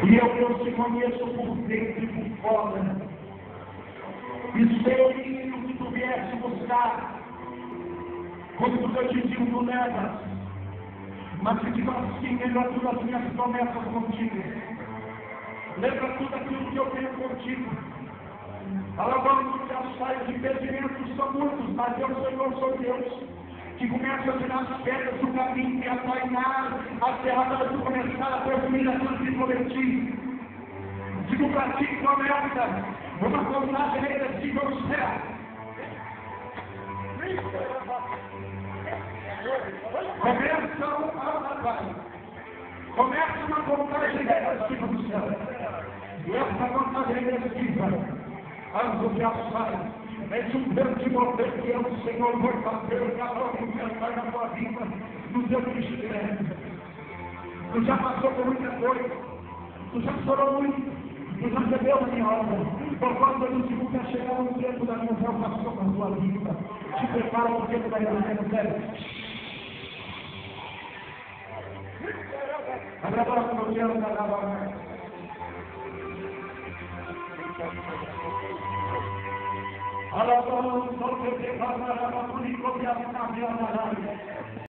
E eu te conheço por dentro e por fora. E sei o que tu vieste buscar. Quando eu te digo, tu levas. Mas te digo assim, lembra todas as minhas promessas contigo. Lembra tudo aquilo que eu tenho contigo. Alabando que as falhas de impedimentos são muitos, mas eu, Senhor, sou Deus, que começa a tirar as pedras do caminho e a tainar as ferramentas de começar a construir aquilo que prometi. Digo para ti, promessa, uma contagem regressiva ao céu. Começa uma contagem regressiva do céu. E essa contagem regressiva, antes de assar, é um grande mover que é o Senhor vai fazer o calor que vai na tua vida, no teu ministério. Tu já passou por muita coisa, tu já chorou muito, tu já recebeu a minha obra. Por quando eu digo que vai chegar um tempo da minha salvação na tua vida, te prepara para o tempo da minha vida. Agora como eu quero dar a Alabando, porque para a única que a